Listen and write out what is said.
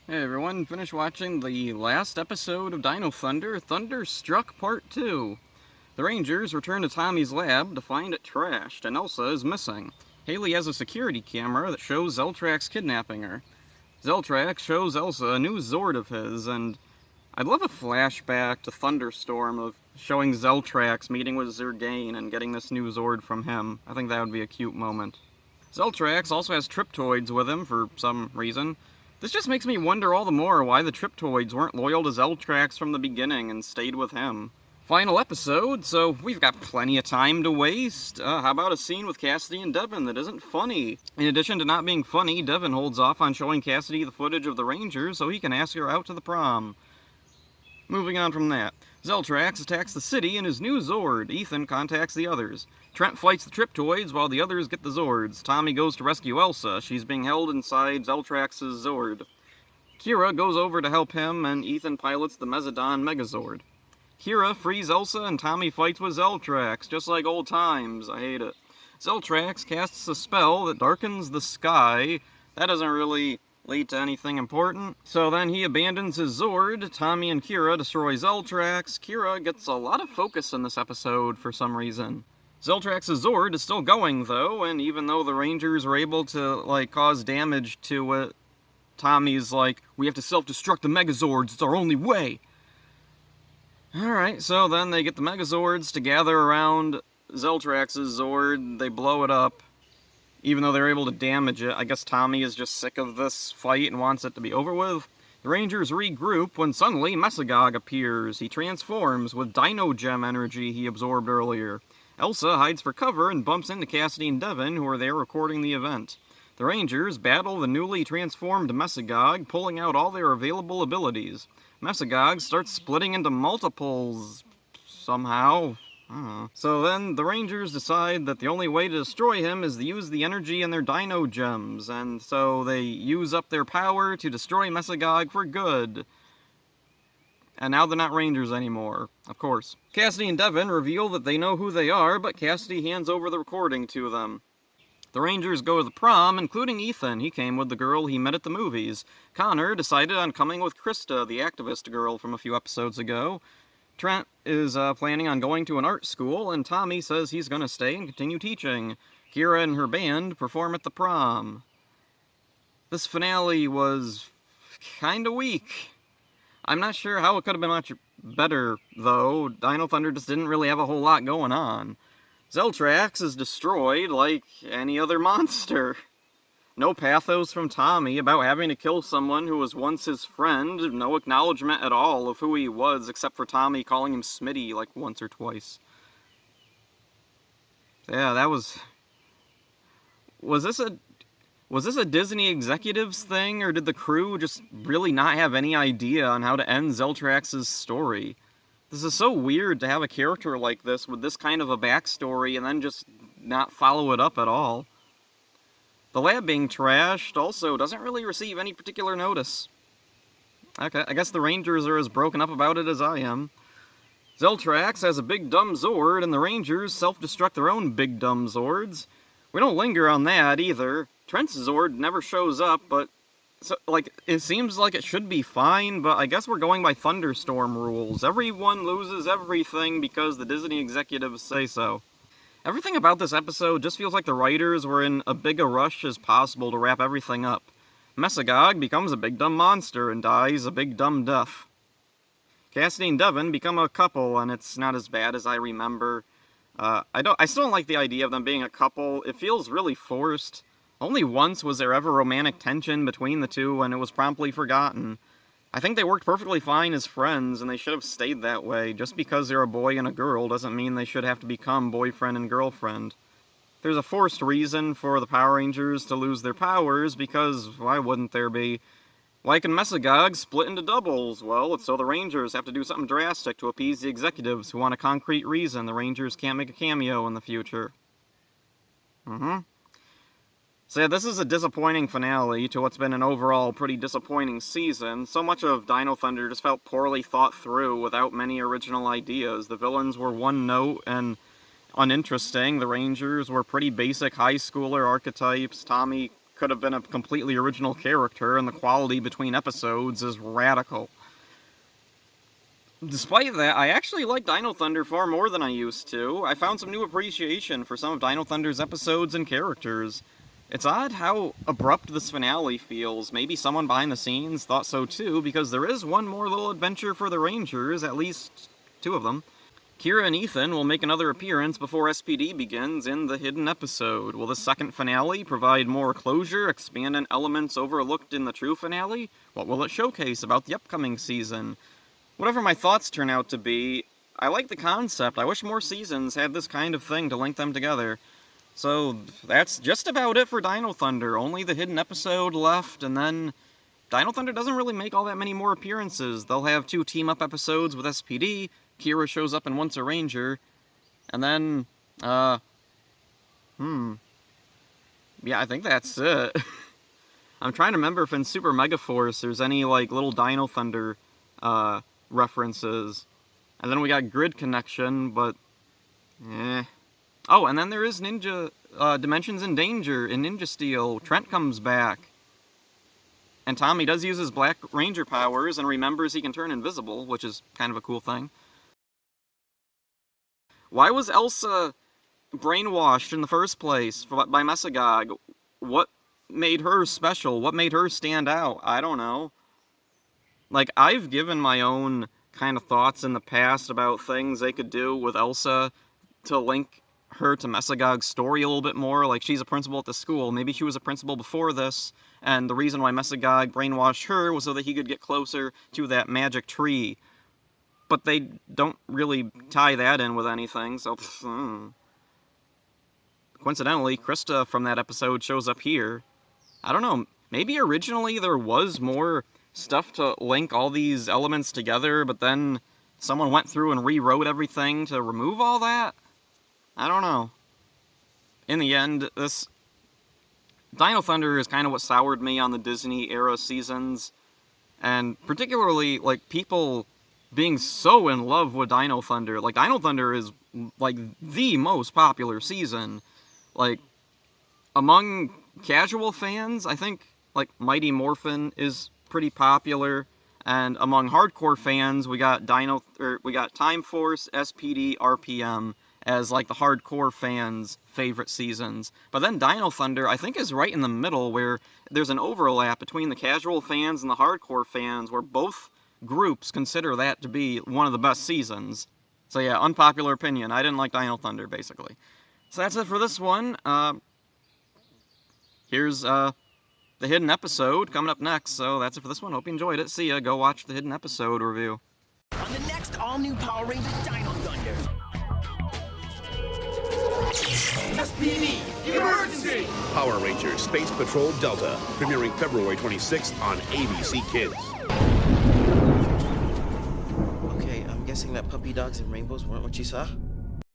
Hey everyone, finished watching the last episode of Dino Thunder, Thunderstruck Part 2. The Rangers return to Tommy's lab to find it trashed, and Elsa is missing. Haley has a security camera that shows Zeltrax kidnapping her. Zeltrax shows Elsa a new Zord of his, and I'd love a flashback to Thunderstorm of showing Zeltrax meeting with Zergain and getting this new Zord from him. I think that would be a cute moment. Zeltrax also has Triptoids with him for some reason. This just makes me wonder all the more why the Triptoids weren't loyal to Zeltrax from the beginning and stayed with him. Final episode, so we've got plenty of time to waste. How about a scene with Cassidy and Devin that isn't funny? In addition to not being funny, Devin holds off on showing Cassidy the footage of the Rangers so he can ask her out to the prom. Moving on from that, Zeltrax attacks the city in his new Zord. Ethan contacts the others. Trent fights the Triptoids while the others get the Zords. Tommy goes to rescue Elsa. She's being held inside Zeltrax's Zord. Kira goes over to help him, and Ethan pilots the Mezzodon Megazord. Kira frees Elsa, and Tommy fights with Zeltrax, just like old times. I hate it. Zeltrax casts a spell that darkens the sky. That doesn't really lead to anything important. So then he abandons his Zord. Tommy and Kira destroy Zeltrax. Kira gets a lot of focus in this episode for some reason. Zeltrax's Zord is still going, though, and even though the Rangers were able to, cause damage to it, Tommy's like, we have to self-destruct the Megazords, it's our only way! Alright, so then they get the Megazords to gather around Zeltrax's Zord, they blow it up. Even though they're able to damage it, I guess Tommy is just sick of this fight and wants it to be over with. The Rangers regroup when suddenly Mesogog appears. He transforms with Dino Gem energy he absorbed earlier. Elsa hides for cover and bumps into Cassidy and Devin, who are there recording the event. The Rangers battle the newly transformed Mesogog, pulling out all their available abilities. Mesogog starts splitting into multiples somehow. So then the Rangers decide that the only way to destroy him is to use the energy in their Dino Gems, and so they use up their power to destroy Mesogog for good. And now they're not Rangers anymore, of course. Cassidy and Devin reveal that they know who they are, but Cassidy hands over the recording to them. The Rangers go to the prom, including Ethan. He came with the girl he met at the movies. Connor decided on coming with Krista, the activist girl from a few episodes ago. Trent is planning on going to an art school, and Tommy says he's going to stay and continue teaching. Kira and her band perform at the prom. This finale was kinda weak. I'm not sure how it could have been much better, though. Dino Thunder just didn't really have a whole lot going on. Zeltrax is destroyed like any other monster. No pathos from Tommy about having to kill someone who was once his friend. No acknowledgement at all of who he was, except for Tommy calling him Smitty like once or twice. Yeah, that was... Was this a Disney executives thing, or did the crew just really not have any idea on how to end Zeltrax's story? This is so weird to have a character like this with this kind of a backstory and then just not follow it up at all. The lab being trashed also doesn't really receive any particular notice. Okay, I guess the Rangers are as broken up about it as I am. Zeltrax has a big dumb Zord, and the Rangers self-destruct their own big dumb Zords. We don't linger on that either. Trent's Zord never shows up, but it seems like it should be fine, but I guess we're going by Thunderstorm rules. Everyone loses everything because the Disney executives say so. Everything about this episode just feels like the writers were in as big a rush as possible to wrap everything up. Mesogog becomes a big dumb monster and dies a big dumb death. Cassidy and Devin become a couple, and it's not as bad as I remember. I still don't like the idea of them being a couple. It feels really forced. Only once was there ever romantic tension between the two, and it was promptly forgotten. I think they worked perfectly fine as friends, and they should have stayed that way. Just because they're a boy and a girl doesn't mean they should have to become boyfriend and girlfriend. There's a forced reason for the Power Rangers to lose their powers, because why wouldn't there be? Why can Mesogog split into doubles? Well, it's so the Rangers have to do something drastic to appease the executives who want a concrete reason the Rangers can't make a cameo in the future. So yeah, this is a disappointing finale to what's been an overall pretty disappointing season. So much of Dino Thunder just felt poorly thought through without many original ideas. The villains were one note and uninteresting. The Rangers were pretty basic high schooler archetypes. Tommy could have been a completely original character, and the quality between episodes is radical. Despite that, I actually like Dino Thunder far more than I used to. I found some new appreciation for some of Dino Thunder's episodes and characters. It's odd how abrupt this finale feels. Maybe someone behind the scenes thought so too, because there is one more little adventure for the Rangers, at least 2 of them. Kira and Ethan will make another appearance before SPD begins in the hidden episode. Will the second finale provide more closure, expand on elements overlooked in the true finale? What will it showcase about the upcoming season? Whatever my thoughts turn out to be, I like the concept. I wish more seasons had this kind of thing to link them together. So that's just about it for Dino Thunder. Only the hidden episode left, and then Dino Thunder doesn't really make all that many more appearances. They'll have 2 team-up episodes with SPD, Kira shows up in Once a Ranger, and then, yeah, I think that's it. I'm trying to remember if in Super Mega Force there's any, like, little Dino Thunder, references. And then we got Grid Connection, but oh, and then there is Ninja Dimensions in Danger in Ninja Steel. Trent comes back. And Tommy does use his Black Ranger powers and remembers he can turn invisible, which is kind of a cool thing. Why was Elsa brainwashed in the first place by Mesagog? What made her special? What made her stand out? I don't know. Like, I've given my own kind of thoughts in the past about things they could do with Elsa to link her to Mesagog's story a little bit more. Like, she's a principal at the school. Maybe she was a principal before this, and the reason why Mesagog brainwashed her was so that he could get closer to that magic tree. But they don't really tie that in with anything, so... Coincidentally, Krista from that episode shows up here. I don't know, maybe originally there was more stuff to link all these elements together, but then someone went through and rewrote everything to remove all that? I don't know. In the end, this Dino Thunder is kind of what soured me on the Disney-era seasons, and particularly, like, people being so in love with Dino Thunder. Like, Dino Thunder is, like, the most popular season. Like, among casual fans, I think, like, Mighty Morphin is pretty popular, and among hardcore fans, we got Time Force, SPD, RPM as like the hardcore fans' favorite seasons. But then Dino Thunder, I think, is right in the middle, where there's an overlap between the casual fans and the hardcore fans, where both groups consider that to be one of the best seasons. So yeah, unpopular opinion. I didn't like Dino Thunder, basically. So that's it for this one. Here's the hidden episode coming up next, so that's it for this one. Hope you enjoyed it. See ya. Go watch the hidden episode review. On the next all-new Power Rangers Dino Thunder. SPD, emergency! Power Rangers Space Patrol Delta, premiering February 26th on ABC Kids. Okay, I'm guessing that puppy dogs and rainbows weren't what you saw?